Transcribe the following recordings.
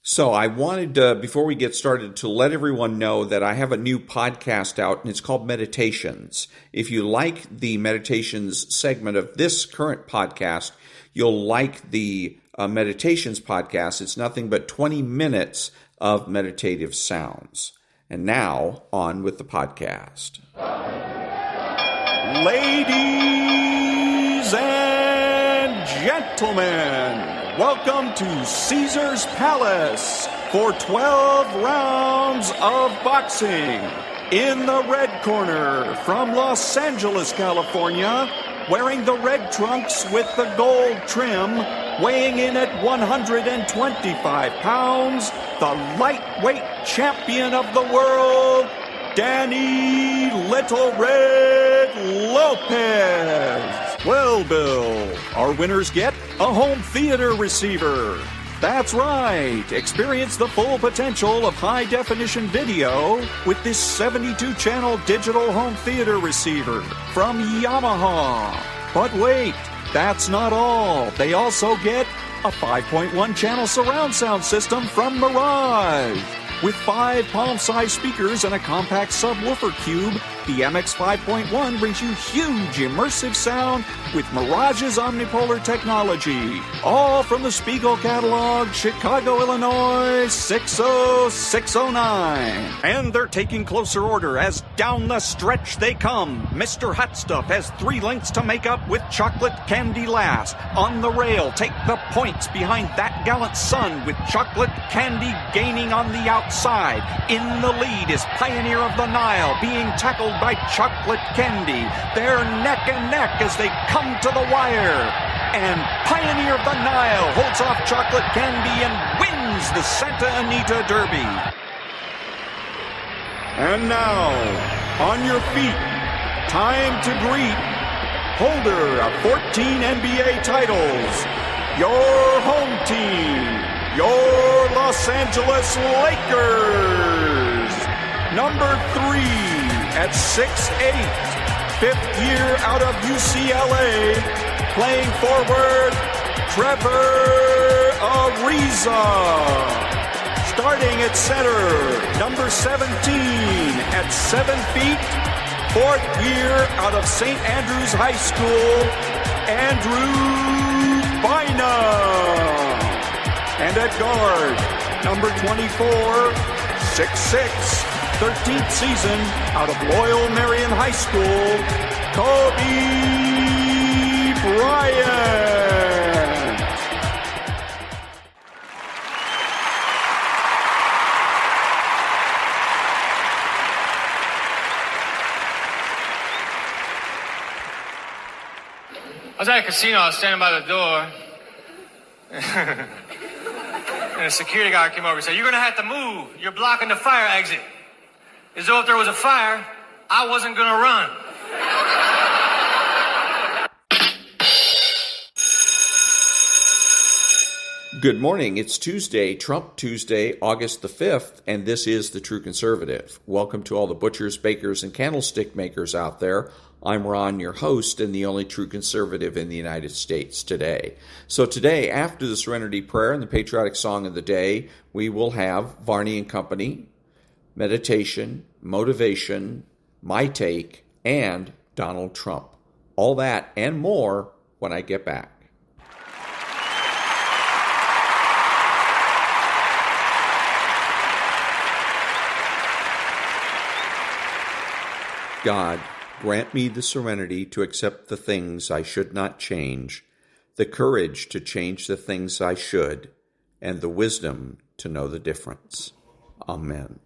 So I wanted, before we get started, to let everyone know that I have a new podcast out, and it's called Meditations. If you like the Meditations segment of this current podcast, you'll like the Meditations podcast. It's nothing but 20 minutes of meditative sounds. And now, on with the podcast. Ladies and gentlemen, welcome to Caesar's Palace for 12 rounds of boxing. In the red corner, from Los Angeles, California, wearing the red trunks with the gold trim, weighing in at 125 pounds, the lightweight champion of the world, Danny Little Red Lopez. Well, Bill, our winners get a home theater receiver. That's right. Experience the full potential of high-definition video with this 72-channel digital home theater receiver from Yamaha. But wait, that's not all. They also get a 5.1-channel surround sound system from Mirage. With 5 palm-sized speakers and a compact subwoofer cube, the MX 5.1 brings you huge immersive sound with Mirage's omnipolar technology. All from the Spiegel catalog, Chicago, Illinois, 60609. And they're taking closer order as down the stretch they come. Mr. Hot Stuff has 3 lengths to make up with chocolate candy last. On the rail, take the points behind that gallant son with chocolate candy gaining on the outside. In the lead is Pioneer of the Nile being tackled by chocolate candy. They're neck and neck as they come to the wire. And Pioneer of the Nile holds off chocolate candy and wins the Santa Anita Derby. And now, on your feet, time to greet holder of 14 NBA titles, your home team, your Los Angeles Lakers. Number 3 at 6'8", 5th year out of UCLA, playing forward, Trevor Ariza. Starting at center, number 17 at 7 feet, 4th year out of St. Andrews High School, Andrew Bynum. And at guard, number 24, 6'6", 13th season out of Loyal Marion High School, Kobe Bryant. I was at a casino, I was standing by the door, and a security guard came over and said, "You're gonna have to move. You're blocking the fire exit." As though if there was a fire, I wasn't gonna run. Good morning. It's Tuesday, Trump Tuesday, August the 5th, and this is The True Conservative. Welcome to all the butchers, bakers, and candlestick makers out there. I'm Ron, your host, and the only true conservative in the United States today. So today, after the Serenity Prayer and the patriotic song of the day, we will have Varney and Company, meditation, motivation, my take, and Donald Trump. All that and more when I get back. God, grant me the serenity to accept the things I should not change, the courage to change the things I should, and the wisdom to know the difference. Amen.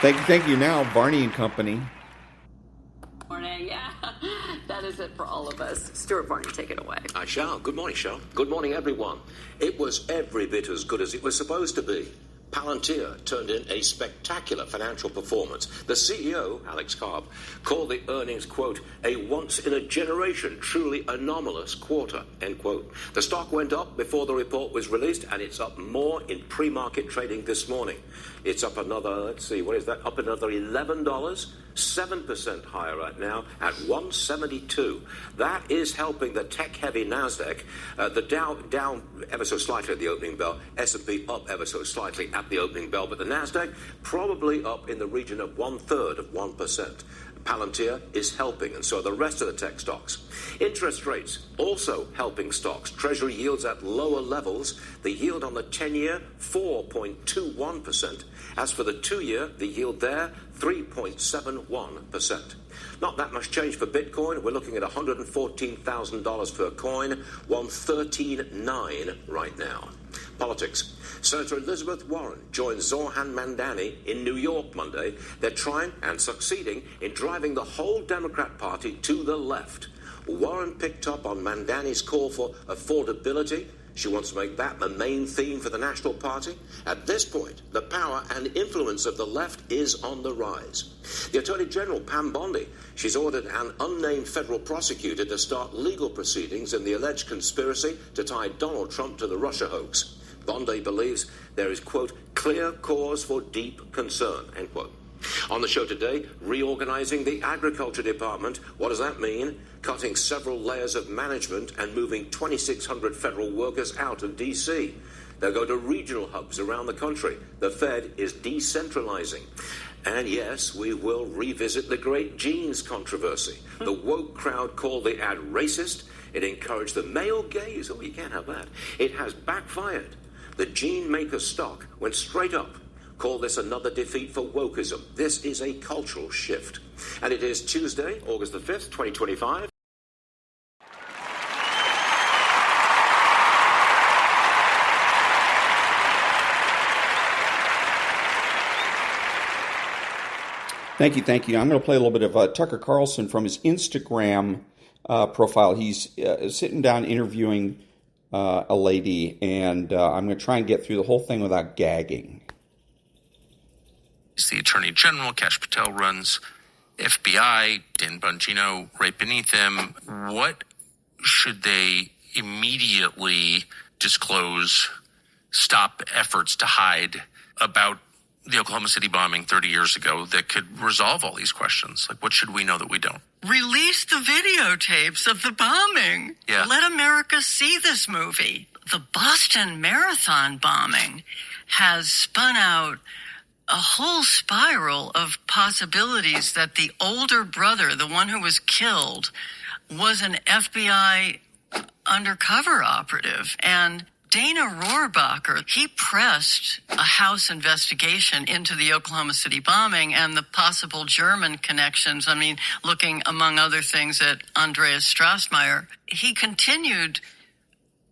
Thank you. Now, Varney and Company. Morning, yeah. That is it for all of us. Stuart Varney, take it away. I shall. Good morning, Shell. Good morning, everyone. It was every bit as good as it was supposed to be. Palantir turned in a spectacular financial performance. The CEO, Alex Karp, called the earnings, quote, a once-in-a-generation, truly anomalous quarter, end quote. The stock went up before the report was released, and it's up more in pre-market trading this morning. It's up another, up another $11, 7% higher right now at 172. That is helping the tech-heavy NASDAQ. The Dow down ever so slightly at the opening bell, S&P up ever so slightly at the opening bell, but the NASDAQ probably up in the region of 1/3%. Palantir is helping, and so are the rest of the tech stocks. Interest rates also helping stocks. Treasury yields at lower levels. The yield on the 10-year, 4.21%. As for the 2-year, the yield there, 3.71%. Not that much change for Bitcoin. We're looking at $114,000 per coin, 113.9 right now. Politics. Senator Elizabeth Warren joined Zoran Mandani in New York Monday. They're trying and succeeding in driving the whole Democrat Party to the left. Warren picked up on Mandani's call for affordability. She wants to make that the main theme for the National Party. At this point, the power and influence of the left is on the rise. The Attorney General, Pam Bondi, she's ordered an unnamed federal prosecutor to start legal proceedings in the alleged conspiracy to tie Donald Trump to the Russia hoax. Bondi believes there is, quote, clear cause for deep concern, end quote. On the show today, reorganizing the Agriculture Department. What does that mean? Cutting several layers of management and moving 2,600 federal workers out of D.C. They'll go to regional hubs around the country. The Fed is decentralizing. And yes, we will revisit the great jeans controversy. The woke crowd called the ad racist. It encouraged the male gaze. Oh, you can't have that. It has backfired. The jean maker stock went straight up. Call this another defeat for wokeism. This is a cultural shift. And it is Tuesday, August the 5th, 2025. Thank you. I'm going to play a little bit of Tucker Carlson from his Instagram profile. He's sitting down interviewing a lady, and I'm going to try and get through the whole thing without gagging. He's the Attorney General. Kash Patel runs FBI. Dan Bongino right beneath him. What should they immediately disclose, stop efforts to hide about the Oklahoma City bombing 30 years ago that could resolve all these questions? Like, what should we know that we don't? Release the videotapes of the bombing. Yeah. Let America see this movie. The Boston Marathon bombing has spun out a whole spiral of possibilities that the older brother, the one who was killed, was an FBI undercover operative. And Dana Rohrabacher, he pressed a House investigation into the Oklahoma City bombing and the possible German connections. I mean, looking, among other things, at Andreas Strassmeyer. He continued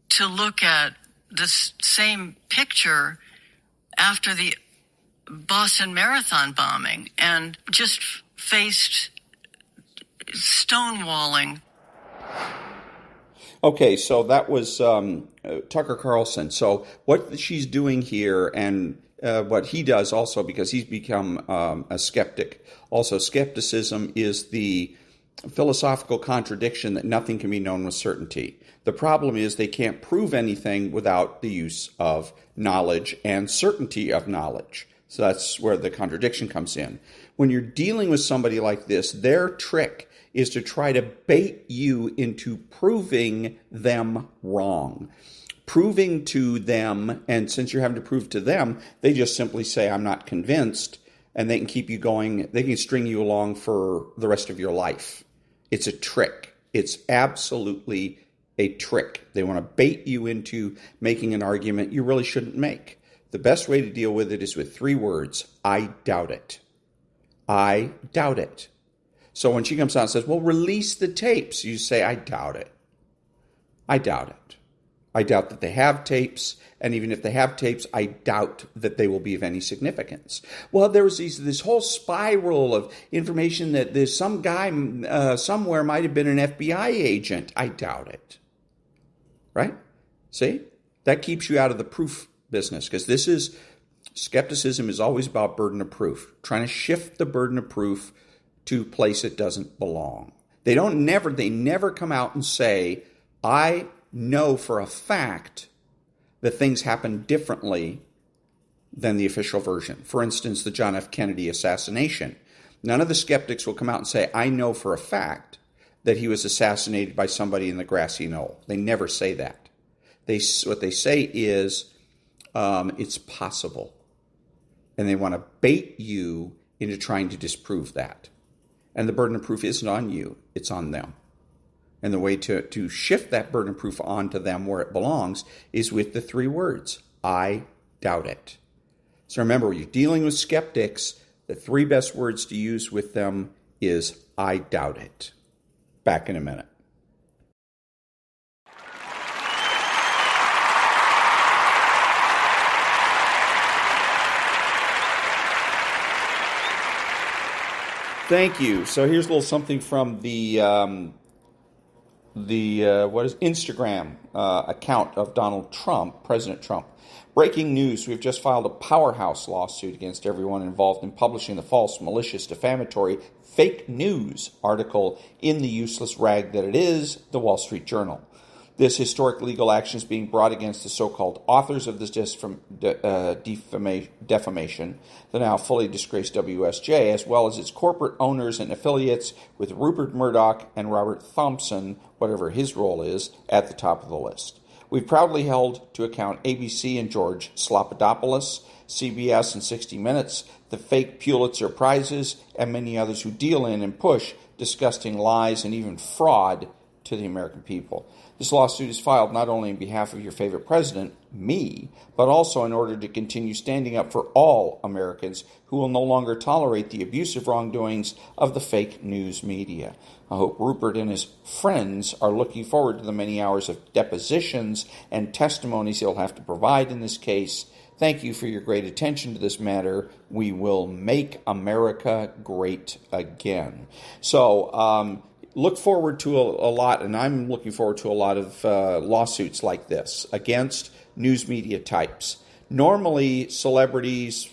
to look at this same picture after the Boston Marathon bombing and just faced stonewalling. Okay, so that was Tucker Carlson. So what she's doing here, and what he does also, because he's become a skeptic. Also, skepticism is the philosophical contradiction that nothing can be known with certainty. The problem is they can't prove anything without the use of knowledge and certainty of knowledge. So that's where the contradiction comes in. When you're dealing with somebody like this, their trick is to try to bait you into proving them wrong. Proving to them, and since you're having to prove to them, they just simply say, I'm not convinced, and they can keep you going. They can string you along for the rest of your life. It's a trick. It's absolutely a trick. They want to bait you into making an argument you really shouldn't make. The best way to deal with it is with 3 words. I doubt it. I doubt it. So when she comes out and says, well, release the tapes, you say, I doubt it. I doubt it. I doubt that they have tapes, and even if they have tapes, I doubt that they will be of any significance. Well, there was this whole spiral of information that there's some guy somewhere might have been an FBI agent. I doubt it. Right? See? That keeps you out of the proof business, because skepticism is always about burden of proof, trying to shift the burden of proof to a place it doesn't belong. They never come out and say, I know for a fact that things happen differently than the official version. For instance, the John F. Kennedy assassination. None of the skeptics will come out and say, I know for a fact that he was assassinated by somebody in the grassy knoll. They never say that. What they say is, it's possible. And they want to bait you into trying to disprove that. And the burden of proof isn't on you, it's on them. And the way to shift that burden of proof onto them where it belongs is with the 3 words, I doubt it. So remember, when you're dealing with skeptics, the 3 best words to use with them is, I doubt it. Back in a minute. Thank you. So here's a little something from the Instagram account of Donald Trump, President Trump. Breaking news, we've just filed a powerhouse lawsuit against everyone involved in publishing the false, malicious, defamatory, fake news article in the useless rag that it is, the Wall Street Journal. This historic legal action is being brought against the so-called authors of this defamation, the now fully disgraced WSJ, as well as its corporate owners and affiliates, with Rupert Murdoch and Robert Thompson, whatever his role is, at the top of the list. We've proudly held to account ABC and George Slopadopoulos, CBS and 60 Minutes, the fake Pulitzer Prizes, and many others who deal in and push disgusting lies and even fraud to the American people. This lawsuit is filed not only on behalf of your favorite president, me, but also in order to continue standing up for all Americans who will no longer tolerate the abusive wrongdoings of the fake news media. I hope Rupert and his friends are looking forward to the many hours of depositions and testimonies he'll have to provide in this case. Thank you for your great attention to this matter. We will make America great again. So, look forward to a lot, and I'm looking forward to a lot of lawsuits like this against news media types. Normally, celebrities,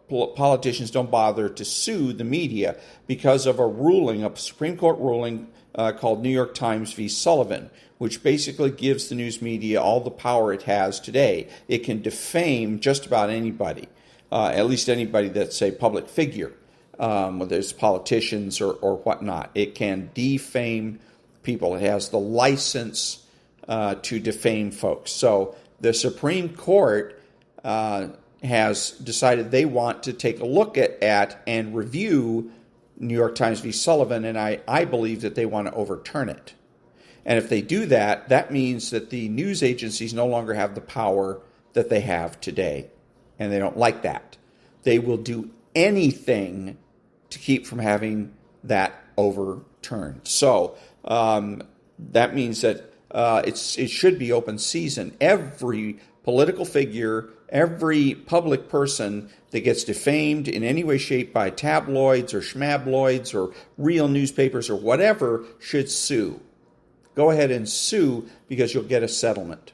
politicians don't bother to sue the media because of a Supreme Court ruling called New York Times v. Sullivan, which basically gives the news media all the power it has today. It can defame just about anybody, at least anybody that's a public figure. Whether it's politicians or whatnot. It can defame people. It has the license to defame folks. So the Supreme Court has decided they want to take a look at and review New York Times v. Sullivan, and I believe that they want to overturn it. And if they do that, that means that the news agencies no longer have the power that they have today, and they don't like that. They will do anything to keep from having that overturned. So that means that it should be open season. Every political figure, every public person that gets defamed in any way, shape by tabloids or schmabloids or real newspapers or whatever should sue. Go ahead and sue, because you'll get a settlement.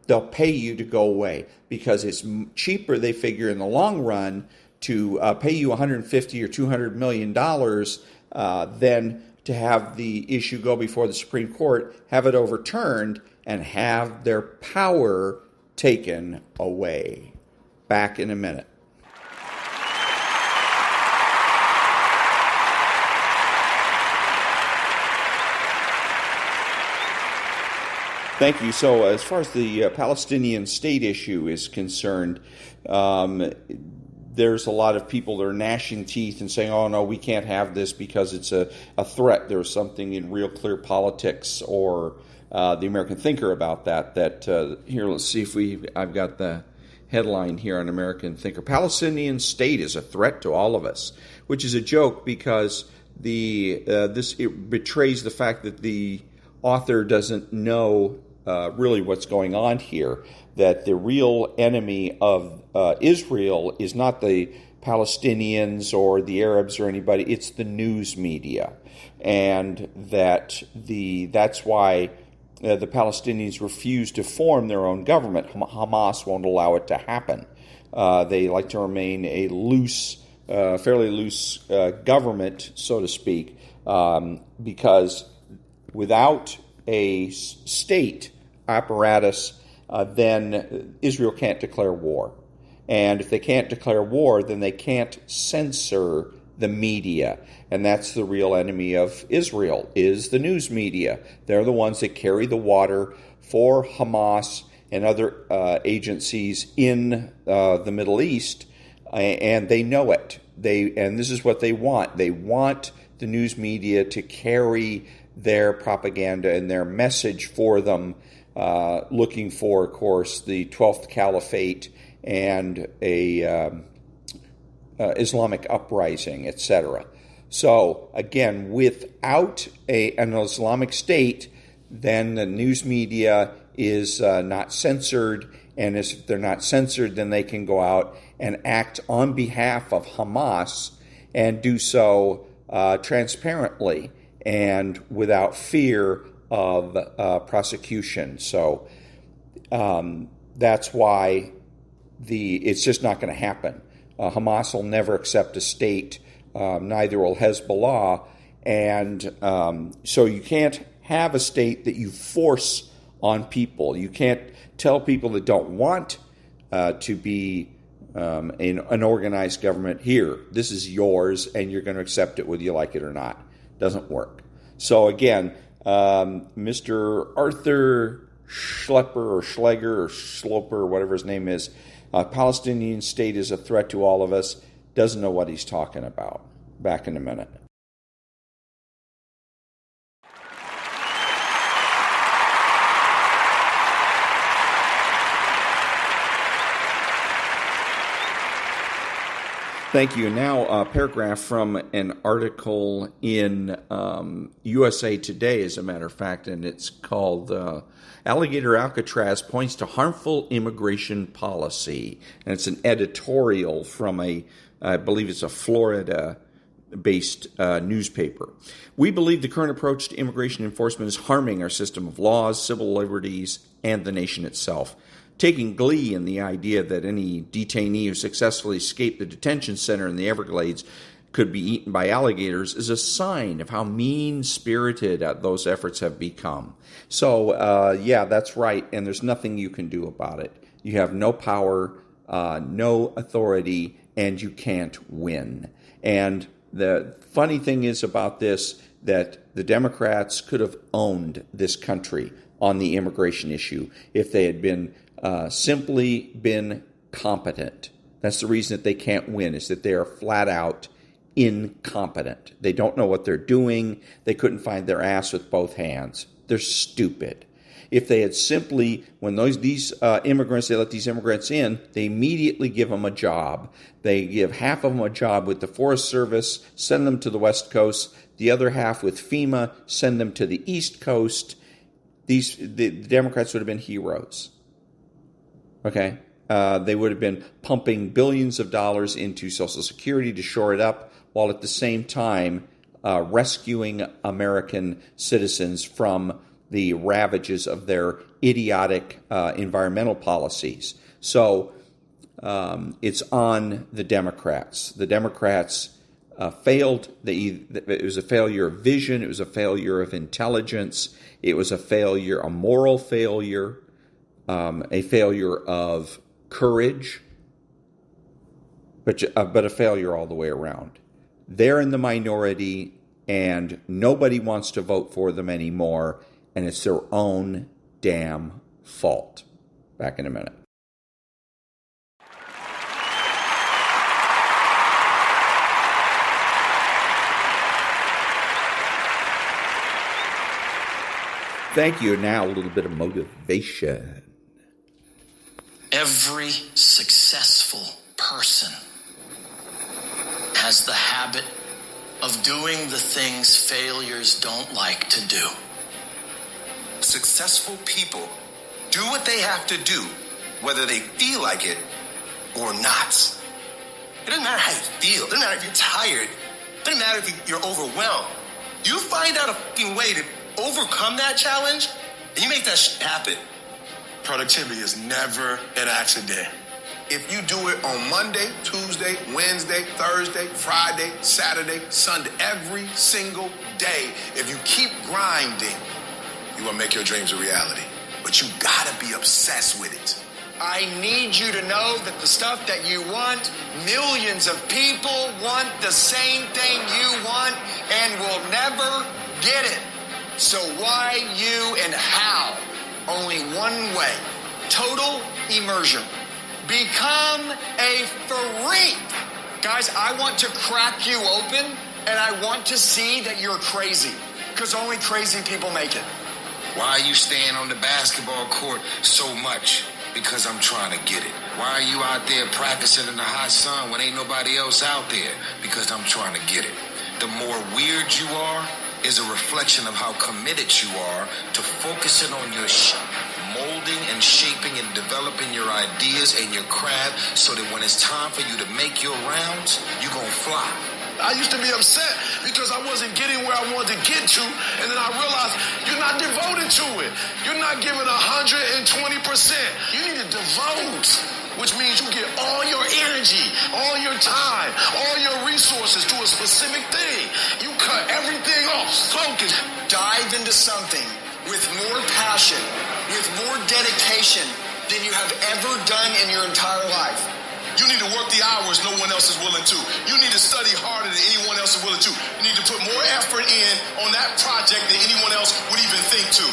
They'll pay you to go away because it's cheaper, they figure, in the long run to pay you $150 or $200 million than to have the issue go before the Supreme Court, have it overturned, and have their power taken away. Back in a minute. Thank you. So as far as the Palestinian state issue is concerned, there's a lot of people that are gnashing teeth and saying, oh, no, we can't have this because it's a threat. There's something in Real Clear Politics or the American Thinker about that here, let's see if I've got the headline here on American Thinker. Palestinian state is a threat to all of us, which is a joke because it betrays the fact that the author doesn't know really what's going on here, that the real enemy of Israel is not the Palestinians or the Arabs or anybody, it's the news media. And that's why the Palestinians refuse to form their own government. Hamas won't allow it to happen. They like to remain a fairly loose government, so to speak, because without a state apparatus, then Israel can't declare war. And if they can't declare war, then they can't censor the media. And that's the real enemy of Israel, is the news media. They're the ones that carry the water for Hamas and other agencies in the Middle East, and they know it. And this is what they want. They want the news media to carry their propaganda and their message for them, looking for, of course, the 12th Caliphate and a Islamic uprising, etc. So, again, without an Islamic state, then the news media is not censored, and if they're not censored, then they can go out and act on behalf of Hamas and do so transparently and without fear of prosecution. So that's why it's just not going to happen. Hamas will never accept a state, neither will Hezbollah, and so you can't have a state that you force on people. You can't tell people that don't want to be an organized government, here, this is yours, and you're going to accept it whether you like it or not. Doesn't work. So again, Mr. Arthur Schlepper or Schleger or Sloper or whatever his name is, Palestinian state is a threat to all of us, doesn't know what he's talking about. Back in a minute. Thank you. Now, a paragraph from an article in USA Today, as a matter of fact, and it's called Alligator Alcatraz Points to Harmful Immigration Policy. And it's an editorial from I believe it's a Florida-based newspaper. We believe the current approach to immigration enforcement is harming our system of laws, civil liberties, and the nation itself. Taking glee in the idea that any detainee who successfully escaped the detention center in the Everglades could be eaten by alligators is a sign of how mean-spirited those efforts have become. So, yeah, that's right, and there's nothing you can do about it. You have no power, no authority, and you can't win. And the funny thing is about this, that the Democrats could have owned this country on the immigration issue if they had been simply been competent. That's the reason that they can't win, is that they are flat out incompetent. They don't know what they're doing. They couldn't find their ass with both hands. They're stupid. If they had simply, when these immigrants, they let these immigrants in, they immediately give them a job. They give half of them a job with the Forest Service, send them to the West Coast, the other half with FEMA, send them to the East Coast. The Democrats would have been heroes. Okay, they would have been pumping billions of dollars into Social Security to shore it up, while at the same time rescuing American citizens from the ravages of their idiotic environmental policies. So it's on the Democrats. The Democrats failed. It was a failure of vision. It was a failure of intelligence. It was a failure, a moral failure. A failure of courage, but a failure all the way around. They're in the minority, and nobody wants to vote for them anymore, and it's their own damn fault. Back in a minute. Thank you. Now a little bit of motivation. Every successful person has the habit of doing the things failures don't like to do. successful people do what they have to do, whether they feel like it or not. It doesn't matter how you feel. It doesn't matter if you're tired. It doesn't matter if you're overwhelmed. You find out a fucking way to overcome that challenge, and you make that shit happen. Productivity is never an accident. If you do it on Monday, Tuesday, Wednesday, Thursday, Friday, Saturday, Sunday, every single day, if you keep grinding, you will make your dreams a reality. But you gotta be obsessed with it. I need you to know that the stuff that you want, millions of people want the same thing you want and will never get it. So why, you, and how? Only one way. Total immersion. Become a freak. Guys, I want to crack you open, and I want to see that you're crazy, because only crazy people make it. Why are you staying on the basketball court so much? Because I'm trying to get it. Why are you out there practicing in the hot sun when ain't nobody else out there? Because I'm trying to get it. The more weird you are is a reflection of how committed you are to focusing on your molding and shaping and developing your ideas and your craft so that when it's time for you to make your rounds, you're going to fly. I used to be upset because I wasn't getting where I wanted to get to, and then I realized you're not devoted to it. You're not giving 120%. You need to devote, which means you get all your energy, all your time, all your resources to a specific thing. You cut everything off. Focus. Dive into something with more passion, with more dedication than you have ever done in your entire life. You need to work the hours no one else is willing to. You need to study harder than anyone else is willing to. You need to put more effort in on that project than anyone else would even think to.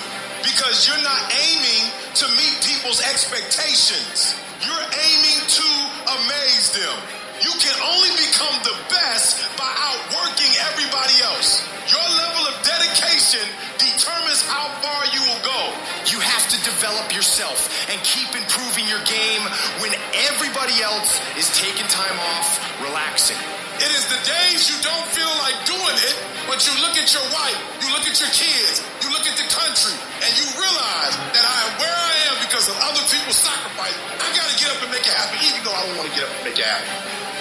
Because you're not aiming to meet people's expectations. You're aiming to amaze them. You can only become the best by outworking everybody else. Your level of dedication determines how far you will go. You have to develop yourself and keep improving your game when everybody else is taking time off, relaxing. It is the days you don't feel like doing it, but you look at your wife, you look at your kids, you look at the country, and you realize that I am where I am because of other people's sacrifice. I got to get up and make it happen, even though I don't want to get up and make it happen.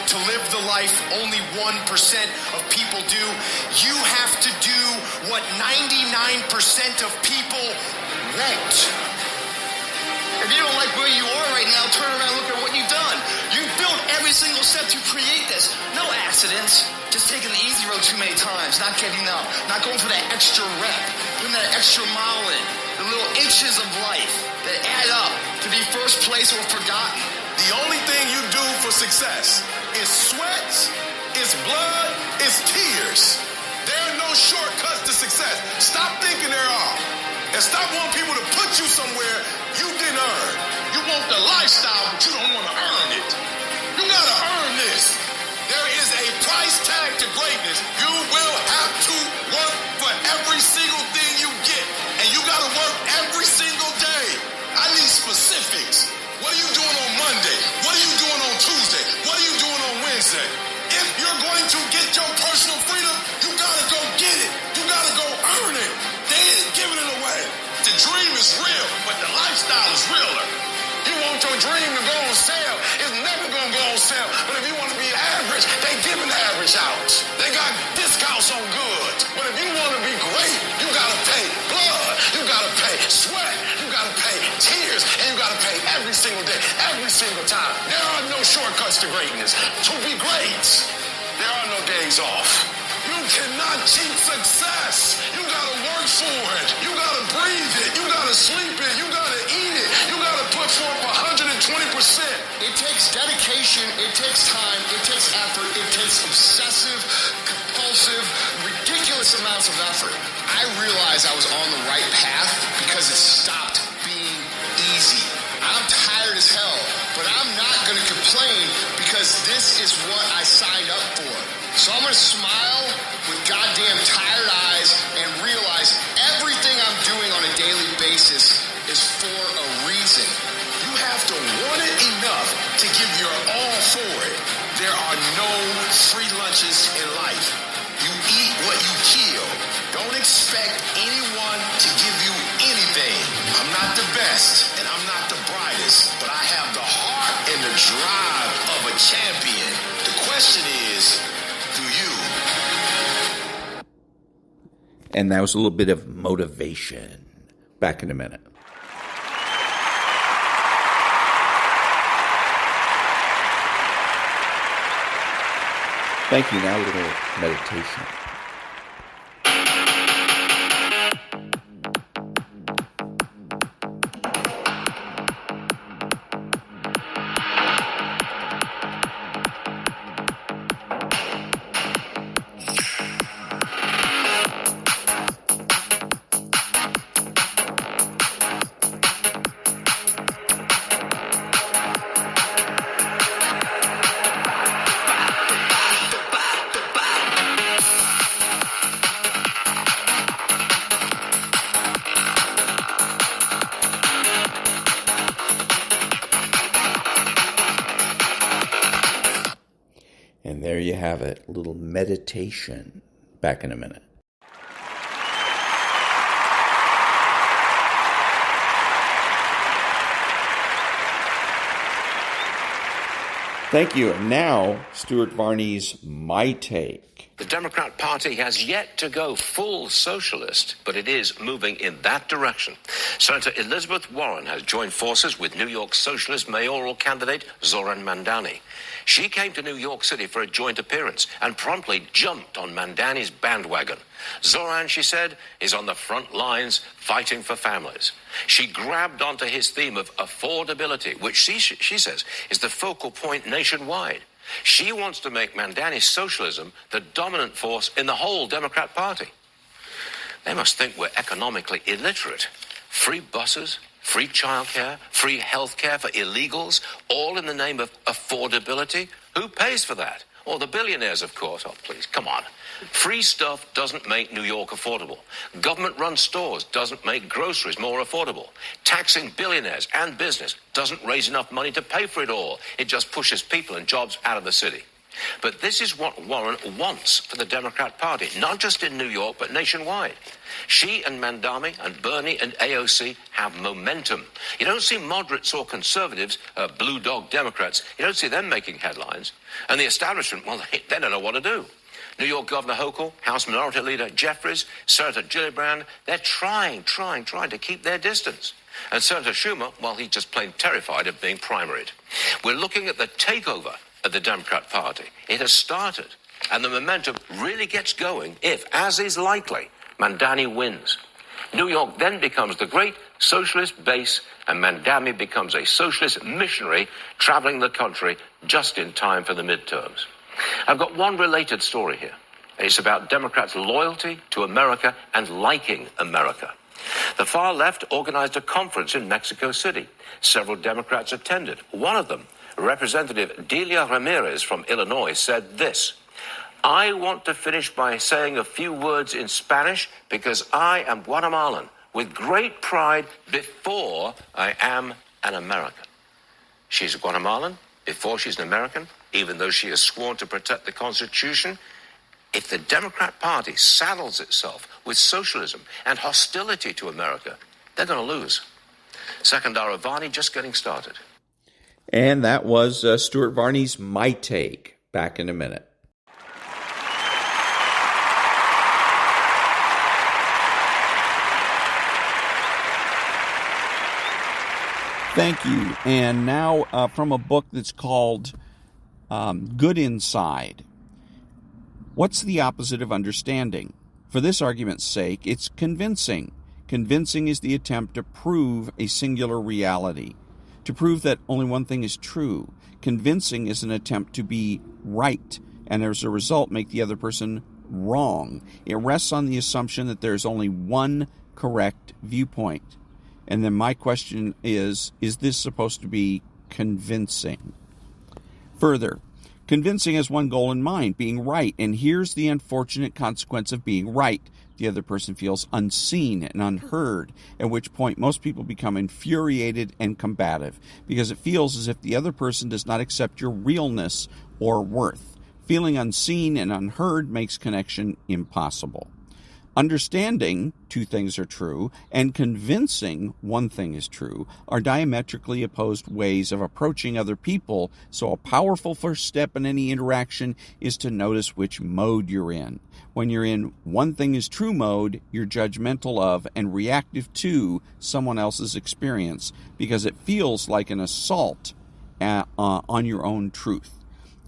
To live the life only 1% of people do, you have to do what 99% of people won't. If you don't like where you are right now, turn around and look at what you've done. You've built every single step to create this. No accidents. Just taking the easy road too many times, not getting up, not going for that extra rep, putting that extra mile in, the little inches of life that add up to be first place or forgotten. The only thing you do for success is sweat, it's blood, it's tears. There are no shortcuts to success. Stop thinking there are. And stop wanting people to put you somewhere you didn't earn. You want the lifestyle, but you don't want to earn it. You got to earn this. There is a price tag to greatness. You will have to work for every single thing you get. And you got to work every single day. I need specifics. What are you doing on Monday? What are you doing on Tuesday? What are you doing on Wednesday? If you're going to get your personal freedom, you gotta go get it. You gotta go earn it. They ain't giving it away. The dream is real, but the lifestyle is realer. You want your dream to go on sale, it's never gonna go on sale. But if you want to be average, they giving the average out. They got discounts on goods. But if you want to be great, you gotta pay blood. You gotta pay sweat. You gotta pay tears. And you gotta pay every single day, every single time. There are no shortcuts to greatness. To be great, there are no days off. You cannot cheat success. You gotta work for it. You gotta breathe it. You gotta sleep it. You gotta eat it. You gotta put forth 120%. It takes dedication. It takes time. It takes effort. It takes obsessive, compulsive, ridiculous amounts of effort. I realized I was on the right path because it stopped being easy. I'm tired as hell, but I'm not going to complain because this is what I signed up for. So I'm going to smile with goddamn tired eyes and realize everything I'm doing on a daily basis is for a reason. You have to want it enough to give your all for it. There are no free lunches in life. You eat what you kill. Don't expect anyone to give you anything. And that was a little bit of motivation. Back in a minute. Thank you. Now a little meditation. And there you have it, a little meditation. Back in a minute. Thank you. And now, Stuart Varney's My Take. The Democrat Party has yet to go full socialist, but it is moving in that direction. Senator Elizabeth Warren has joined forces with New York socialist mayoral candidate Zoran Mandani. She came to New York City for a joint appearance and promptly jumped on Mandani's bandwagon. Zoran, she said, is on the front lines fighting for families. She grabbed onto his theme of affordability, which she says is the focal point nationwide. She wants to make Mandani's socialism the dominant force in the whole Democrat Party. They must think we're economically illiterate. Free buses, free childcare, free health care for illegals, all in the name of affordability. Who pays for that? Or the billionaires, of course. Oh, please, come on. Free stuff doesn't make New York affordable. Government-run stores doesn't make groceries more affordable. Taxing billionaires and business doesn't raise enough money to pay for it all. It just pushes people and jobs out of the city. But this is what Warren wants for the Democrat Party, not just in New York, but nationwide. She and Mandani and Bernie and AOC have momentum. You don't see moderates or conservatives, blue dog Democrats, you don't see them making headlines. And the establishment, well, they don't know what to do. New York Governor Hochul, House Minority Leader Jeffries, Senator Gillibrand, they're trying to keep their distance. And Senator Schumer, well, he's just plain terrified of being primaried. We're looking at the takeover of the Democrat Party. It has started, and the momentum really gets going if, as is likely, Mandani wins. New York then becomes the great socialist base, and Mandani becomes a socialist missionary traveling the country just in time for the midterms. I've got one related story here. It's about Democrats' loyalty to America and liking America. The far left organized a conference in Mexico City. Several Democrats attended. One of them, Representative Delia Ramirez from Illinois, said this: "I want to finish by saying a few words in Spanish because I am Guatemalan with great pride before I am an American." She's a Guatemalan before she's an American, even though she has sworn to protect the Constitution. If the Democrat Party saddles itself with socialism and hostility to America, they're going to lose. Second hour of Varney just getting started. And that was Stuart Varney's My Take. Back in a minute. Thank you. And now from a book that's called Good Inside. What's the opposite of understanding? For this argument's sake, it's convincing. Convincing is the attempt to prove a singular reality, to prove that only one thing is true. Convincing is an attempt to be right, and as a result make the other person wrong. It rests on the assumption that there's only one correct viewpoint. And then my question is this supposed to be convincing? Further, convincing has one goal in mind, being right. And here's the unfortunate consequence of being right. The other person feels unseen and unheard, at which point most people become infuriated and combative, because it feels as if the other person does not accept your realness or worth. Feeling unseen and unheard makes connection impossible. Understanding two things are true and convincing one thing is true are diametrically opposed ways of approaching other people, so a powerful first step in any interaction is to notice which mode you're in. When you're in one thing is true mode, you're judgmental of and reactive to someone else's experience because it feels like an assault on your own truth.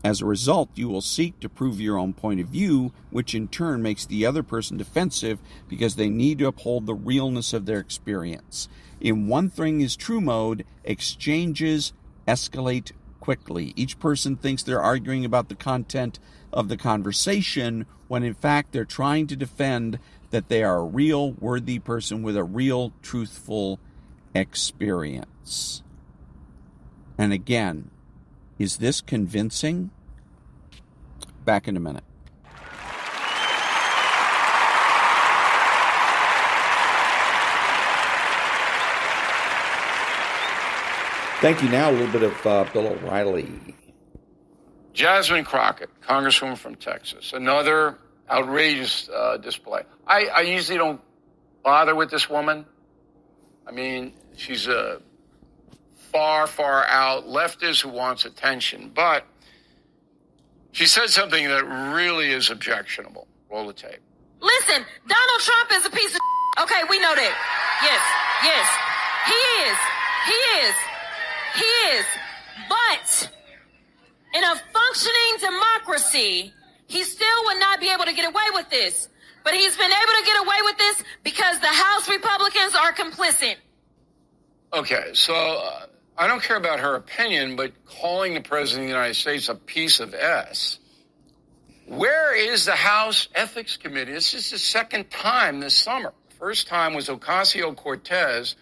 As a result, you will seek to prove your own point of view, which in turn makes the other person defensive because they need to uphold the realness of their experience. In one thing is true mode, exchanges escalate quickly. Each person thinks they're arguing about the content of the conversation when in fact they're trying to defend that they are a real, worthy person with a real, truthful experience. And again, is this convincing? Back in a minute. Thank you. Now a little bit of Bill O'Reilly. Jasmine Crockett, Congresswoman from Texas, another outrageous display. I usually don't bother with this woman. I mean, she's a far out leftist who wants attention, but she said something that really is objectionable. Roll the tape. Listen, Donald Trump is a piece of okay, we know that. Yes, he is. But in a functioning democracy, he still would not be able to get away with this. But he's been able to get away with this because the House Republicans are complicit. Okay, so I don't care about her opinion, but calling the President of the United States a piece of S. Where is the House Ethics Committee? This is the second time this summer. The first time was Ocasio-Cortez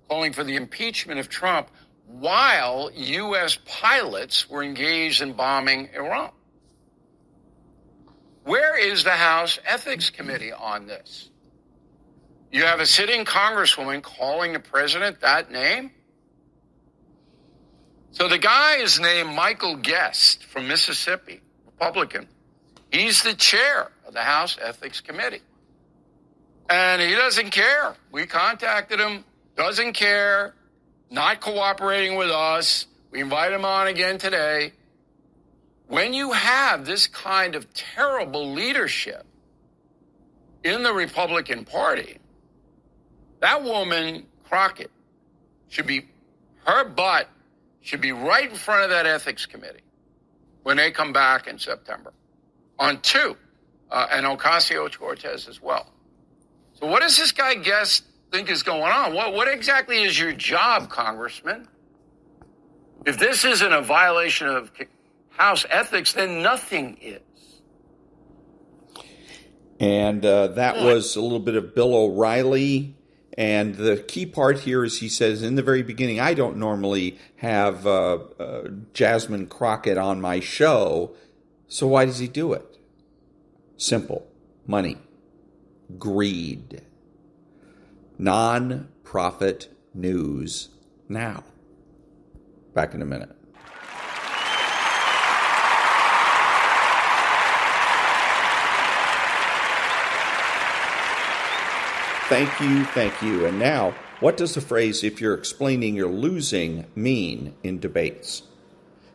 calling for the impeachment of Trump while U.S. pilots were engaged in bombing Iran. Where is the House Ethics Committee on this? You have a sitting congresswoman calling the president that name? So the guy is named Michael Guest from Mississippi, Republican. He's the chair of the House Ethics Committee. And he doesn't care. We contacted him, doesn't care, not cooperating with us. We invite him on again today. When you have this kind of terrible leadership in the Republican Party, that woman, Crockett, her butt should be right in front of that ethics committee when they come back in September on two, and Ocasio-Cortez as well. So what does this guy Guest think is going on? What exactly is your job, Congressman? If this isn't a violation of House ethics, then nothing is. And that was a little bit of Bill O'Reilly. And the key part here is he says, in the very beginning, I don't normally have Jasmine Crockett on my show. So why does he do it? Simple. Money. Greed. Non-profit news now. Back in a minute. Thank you. And now, what does the phrase, if you're explaining you're losing, mean in debates?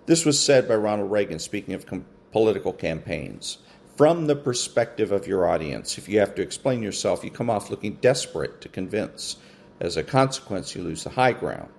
This was said by Ronald Reagan, speaking of political campaigns. From the perspective of your audience, if you have to explain yourself, you come off looking desperate to convince. As a consequence, you lose the high ground.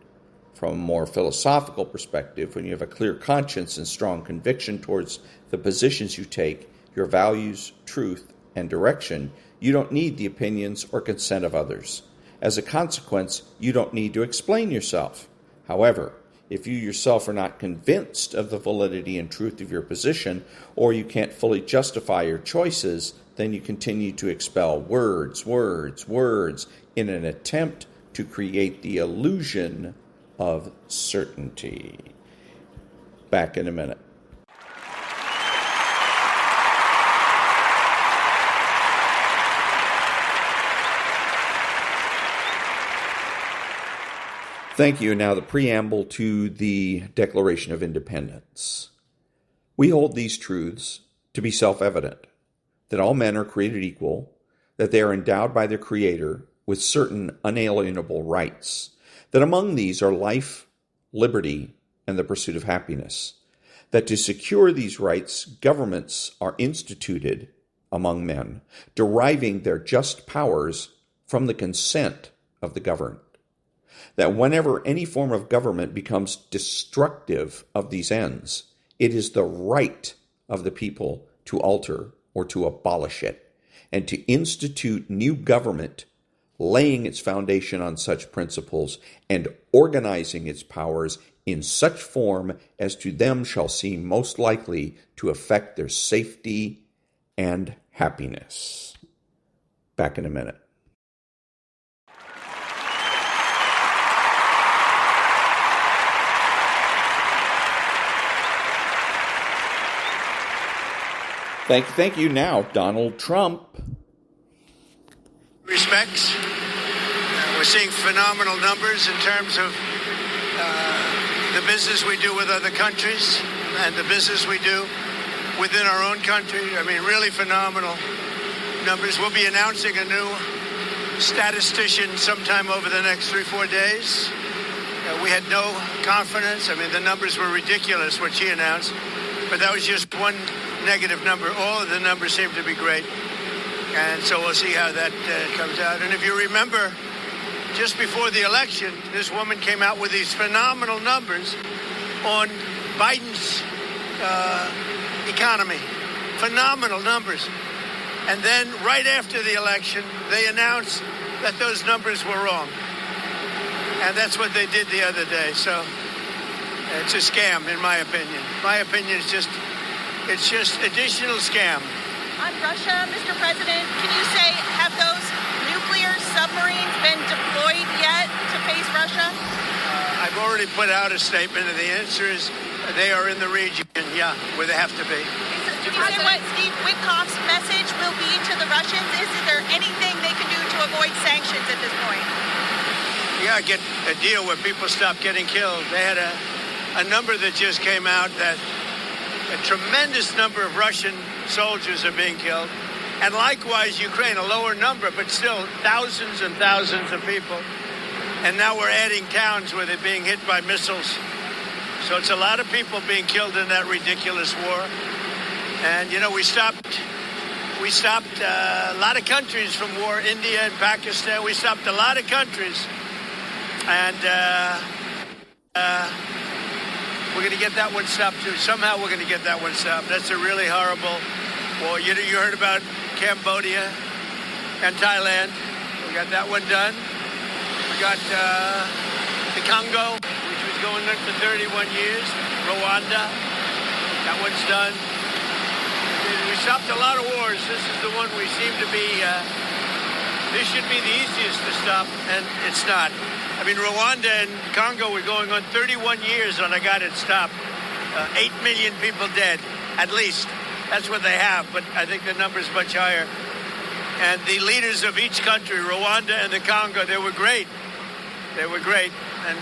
From a more philosophical perspective, when you have a clear conscience and strong conviction towards the positions you take, your values, truth, and direction, you don't need the opinions or consent of others. As a consequence, you don't need to explain yourself. However, if you yourself are not convinced of the validity and truth of your position, or you can't fully justify your choices, then you continue to expel words in an attempt to create the illusion of certainty. Back in a minute. Thank you. Now the preamble to the Declaration of Independence. We hold these truths to be self-evident, that all men are created equal, that they are endowed by their Creator with certain unalienable rights, that among these are life, liberty, and the pursuit of happiness, that to secure these rights, governments are instituted among men, deriving their just powers from the consent of the governed, that whenever any form of government becomes destructive of these ends, it is the right of the people to alter or to abolish it, and to institute new government, laying its foundation on such principles and organizing its powers in such form as to them shall seem most likely to affect their safety and happiness. Back in a minute. Thank you. Now, Donald Trump. Respects. We're seeing phenomenal numbers in terms of the business we do with other countries and the business we do within our own country. I mean, really phenomenal numbers. We'll be announcing a new statistician sometime over the next 3-4 days. We had no confidence. I mean, the numbers were ridiculous, what she announced. But that was just one negative number. All of the numbers seem to be great. And so we'll see how that comes out. And if you remember, just before the election, this woman came out with these phenomenal numbers on Biden's economy. Phenomenal numbers. And then right after the election, they announced that those numbers were wrong. And that's what they did the other day. So it's a scam, in my opinion. My opinion is it's just additional scam. On Russia, Mr. President, can you say, have those nuclear submarines been deployed yet to face Russia? I've already put out a statement, and the answer is they are in the region, yeah, where they have to be. Can you say what Steve Witkoff's message will be to the Russians? Is there anything they can do to avoid sanctions at this point? Yeah, get a deal where people stop getting killed. They had a number that just came out that a tremendous number of Russian soldiers are being killed. And likewise, Ukraine, a lower number, but still thousands and thousands of people. And now we're adding towns where they're being hit by missiles. So it's a lot of people being killed in that ridiculous war. And, you know, we stopped a lot of countries from war, India and Pakistan. We stopped a lot of countries. And we're going to get that one stopped, too. Somehow we're going to get that one stopped. That's a really horrible war. You heard about Cambodia and Thailand. We got that one done. We got the Congo, which was going on for 31 years. Rwanda. That one's done. We stopped a lot of wars. This is the one we seem to be... this should be the easiest to stop, and it's not. I mean, Rwanda and Congo were going on 31 years when I got it stopped. 8 million people dead, at least. That's what they have, but I think the number's much higher. And the leaders of each country, Rwanda and the Congo, they were great. They were great, and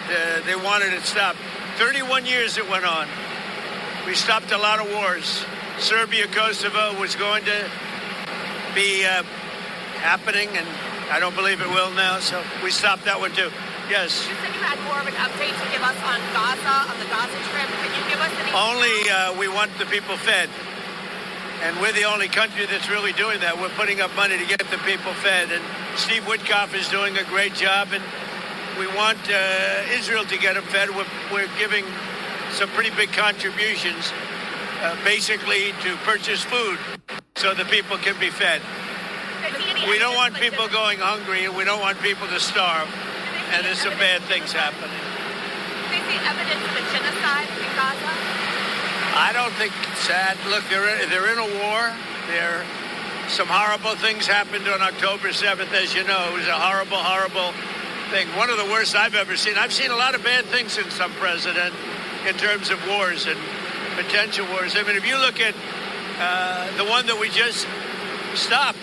they wanted it stopped. 31 years it went on. We stopped a lot of wars. Serbia, Kosovo was going to be happening, and I don't believe it will now, so we stopped that one too. Yes. You said you had more of an update to give us on Gaza, on the Gaza Strip. Can you give us any... Only we want the people fed. And we're the only country that's really doing that. We're putting up money to get the people fed. And Steve Witkoff is doing a great job. And we want Israel to get them fed. We're giving some pretty big contributions, basically to purchase food so the people can be fed. We don't want people going hungry, and we don't want people to starve. And there's some bad things happening. Do they see evidence of a genocide in Gaza? I don't think it's sad. Look, they're in a war. Some horrible things happened on October 7th, as you know. It was a horrible, horrible thing. One of the worst I've ever seen. I've seen a lot of bad things since I'm president in terms of wars and potential wars. I mean, if you look at the one that we just stopped,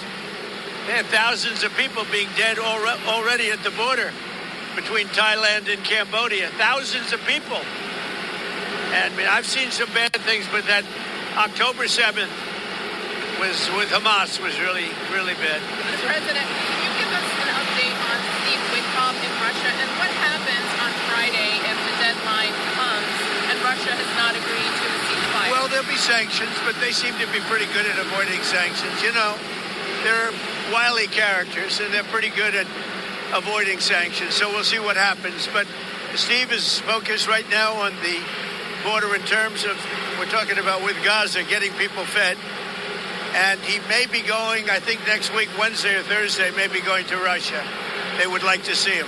they had thousands of people being dead already at the border between Thailand and Cambodia. Thousands of people. And I mean, I've seen some bad things, but that October 7th, with Hamas was really, really bad. Mr. President, can you give us an update on Steve Witkoff in Russia, and what happens on Friday if the deadline comes and Russia has not agreed to a ceasefire? Well, there'll be sanctions, but they seem to be pretty good at avoiding sanctions. You know, they're wily characters, and they're pretty good at avoiding sanctions, so we'll see what happens. But Steve is focused right now on the border in terms of, we're talking about with Gaza, getting people fed. And he may be going, I think next week, Wednesday or Thursday, may be going to Russia. They would like to see him.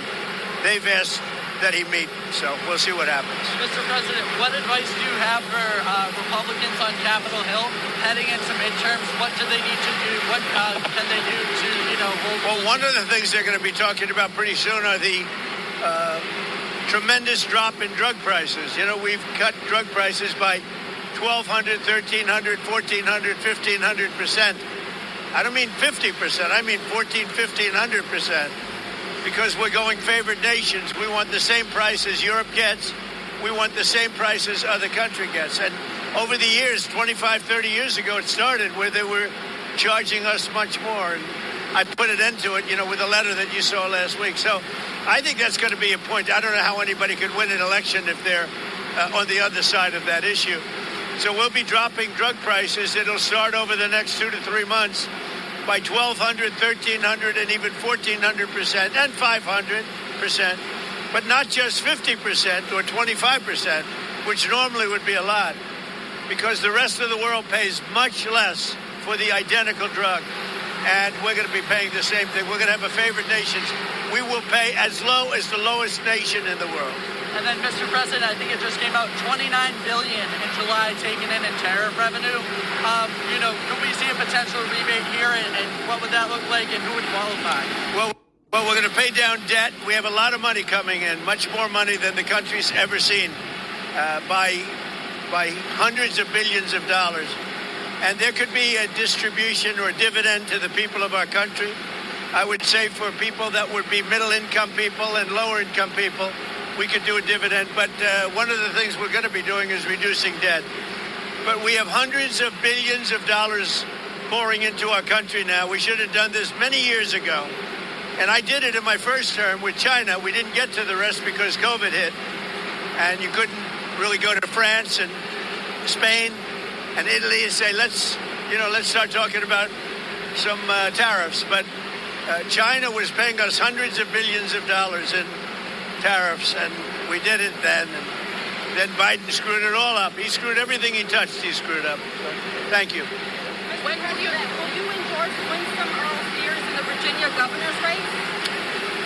They've asked that he meet, so we'll see what happens. Mr. President, what advice do you have for Republicans on Capitol Hill heading into midterms? What do they need to do? What can they do to, hold... Well, one of the things they're going to be talking about pretty soon are the tremendous drop in drug prices. You know, we've cut drug prices by 1,200, 1,300, 1,400, 1,500%. I don't mean 50%. I mean 1,400, 1,500%. Because we're going favored nations. We want the same price as Europe gets. We want the same price as other country gets. And over the years, 25, 30 years ago, it started where they were charging us much more. And I put an end to it, with a letter that you saw last week. So I think that's going to be a point. I don't know how anybody could win an election if they're on the other side of that issue. So we'll be dropping drug prices. It'll start over the next 2 to 3 months by 1,200, 1,300, and even 1,400% and 500%, but not just 50% or 25%, which normally would be a lot, because the rest of the world pays much less for the identical drug, and we're going to be paying the same thing. We're going to have a favored nations. We will pay as low as the lowest nation in the world. And then, Mr. President, I think it just came out $29 billion in July taken in tariff revenue. Could we see a potential rebate here, and what would that look like, and who would qualify? Well, we're going to pay down debt. We have a lot of money coming in, much more money than the country's ever seen, by hundreds of billions of dollars. And there could be a distribution or a dividend to the people of our country. I would say for people that would be middle-income people and lower-income people, we could do a dividend. But one of the things we're going to be doing is reducing debt. But we have hundreds of billions of dollars pouring into our country now. We should have done this many years ago. And I did it in my first term with China. We didn't get to the rest because COVID hit. And you couldn't really go to France and Spain and Italy and say, let's start talking about some tariffs. But China was paying us hundreds of billions of dollars in tariffs, and we did it then. And then Biden screwed it all up. He screwed everything he touched. He screwed up. So, thank you. Will you endorse Winsome Earl Sears in the Virginia governor's race?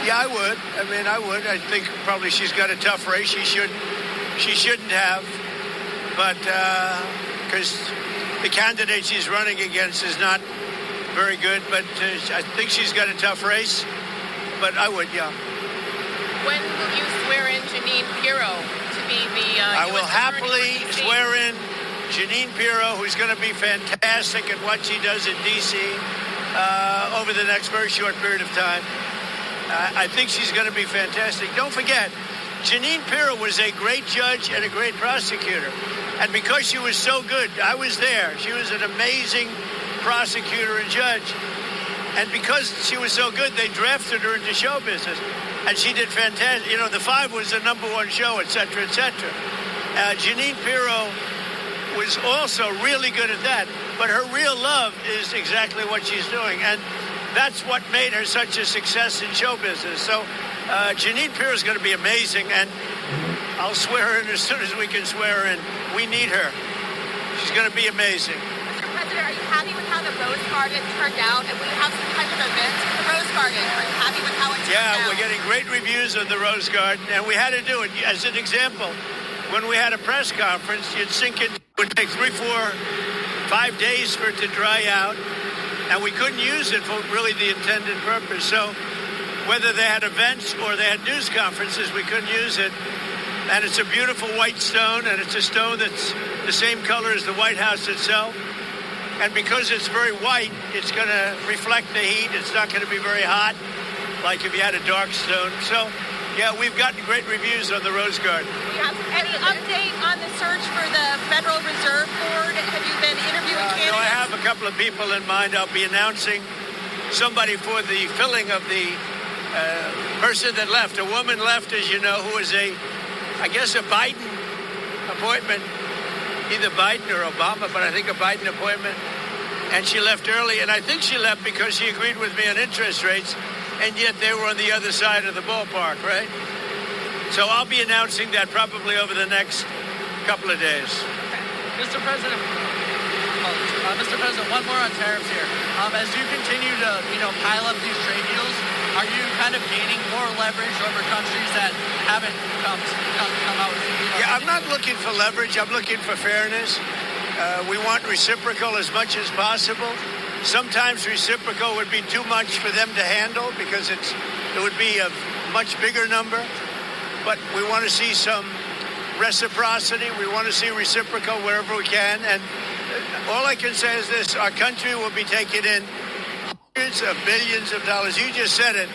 Yeah, I would. I think probably she's got a tough race. She shouldn't have, but because the candidate she's running against is not very good. But I think she's got a tough race. But I would, yeah. When will you swear in Jeanine Pirro to be the I will happily swear in Jeanine Pirro, who's going to be fantastic at what she does in D.C. Over the next very short period of time. I think she's going to be fantastic. Don't forget, Jeanine Pirro was a great judge and a great prosecutor. And because she was so good, I was there. She was an amazing prosecutor and judge. And because she was so good, they drafted her into show business. And she did fantastic. The Five was the #1 show, et cetera, et cetera. Jeanine Pirro was also really good at that. But her real love is exactly what she's doing. And that's what made her such a success in show business. So Jeanine Pirro is going to be amazing. And I'll swear her in as soon as we can swear her in. We need her. She's going to be amazing. Mr. President, are you happy with how the Rose Garden turned out? And will you have some kind of event for the Rose Garden? Are you happy with how it turned out? Yeah, we're getting great reviews of the Rose Garden, and we had to do it. As an example, when we had a press conference, you'd sink it. It would take 3, 4, 5 days for it to dry out, and we couldn't use it for really the intended purpose. So whether they had events or they had news conferences, we couldn't use it. And it's a beautiful white stone, and it's a stone that's the same color as the White House itself. And because it's very white, it's going to reflect the heat. It's not going to be very hot, like if you had a dark stone. So Yeah, we've gotten great reviews on the Rose Garden. Do you have any update on the search for the Federal Reserve Board? Have you been interviewing candidates? No, I have a couple of people in mind. I'll be announcing somebody for the filling of the person that left. A woman left, as you know, who was a Biden appointment. Either Biden or Obama, but I think a Biden appointment. And she left early, and I think she left because she agreed with me on interest rates, and yet they were on the other side of the ballpark, right? So I'll be announcing that probably over the next couple of days. Mr. President, one more on tariffs here. As you continue to, pile up these trade deals, are you kind of gaining more leverage over countries that haven't come out with Yeah, I'm not looking for leverage. I'm looking for fairness. We want reciprocal as much as possible. Sometimes reciprocal would be too much for them to handle because it would be a much bigger number. But we want to see some reciprocity. We want to see reciprocal wherever we can. And all I can say is this: our country will be taking in hundreds of billions of dollars. You just said it.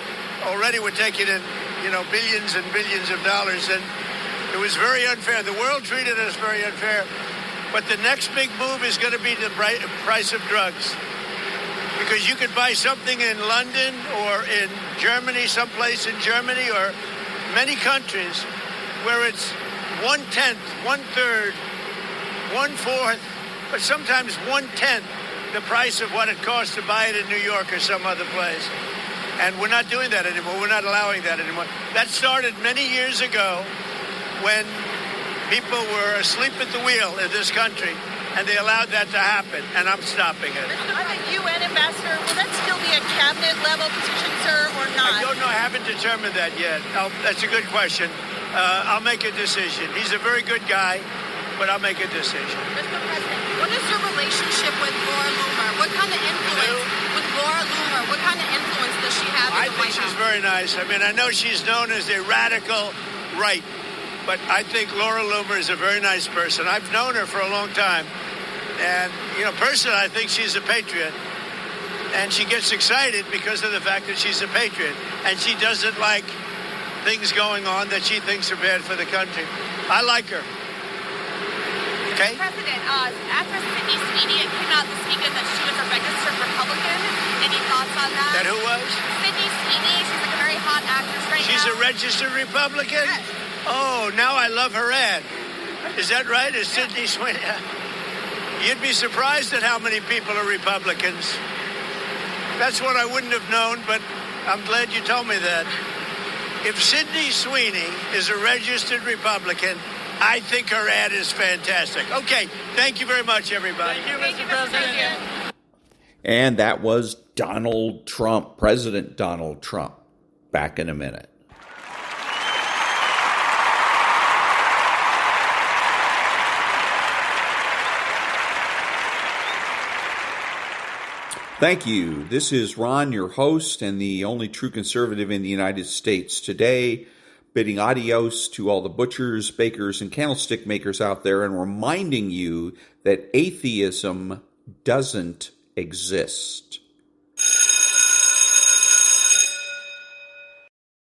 Already we're taking in, billions and billions of dollars. And it was very unfair. The world treated us very unfair. But the next big move is going to be the price of drugs. Because you could buy something in London or in Germany, someplace in Germany or many countries where it's 1/10, 1/3, 1/4, but sometimes 1/10 the price of what it costs to buy it in New York or some other place. And we're not doing that anymore. We're not allowing that anymore. That started many years ago when people were asleep at the wheel in this country, and they allowed that to happen, and I'm stopping it. I'm a UN ambassador. Will that still be a cabinet-level position, sir, or not? I don't know. I haven't determined that yet. That's a good question. I'll make a decision. He's a very good guy, but I'll make a decision. Mr. President, what is your relationship with Laura Loomer? What kind of influence with Laura Loomer? What kind of influence does she have in the White House? I think she's very nice. I mean, I know she's known as a radical right, but I think Laura Loomer is a very nice person. I've known her for a long time. And, personally, I think she's a patriot. And she gets excited because of the fact that she's a patriot. And she doesn't like things going on that she thinks are bad for the country. I like her. Okay? President, after Sydney Sweeney, it came out this weekend that she was a registered Republican. Any thoughts on that? That who was? Sydney Sweeney. She's like a very hot actress right now. She's a registered Republican? Yes. Oh, now I love her ad. Is that right? Is Sydney Sweeney? You'd be surprised at how many people are Republicans. That's what I wouldn't have known, but I'm glad you told me that. If Sydney Sweeney is a registered Republican, I think her ad is fantastic. Okay, thank you very much, everybody. Thank you, Mr. President. And that was Donald Trump, President Donald Trump. Back in a minute. Thank you. This is Ron, your host and the only true conservative in the United States. Today, bidding adios to all the butchers, bakers, and candlestick makers out there and reminding you that atheism doesn't exist.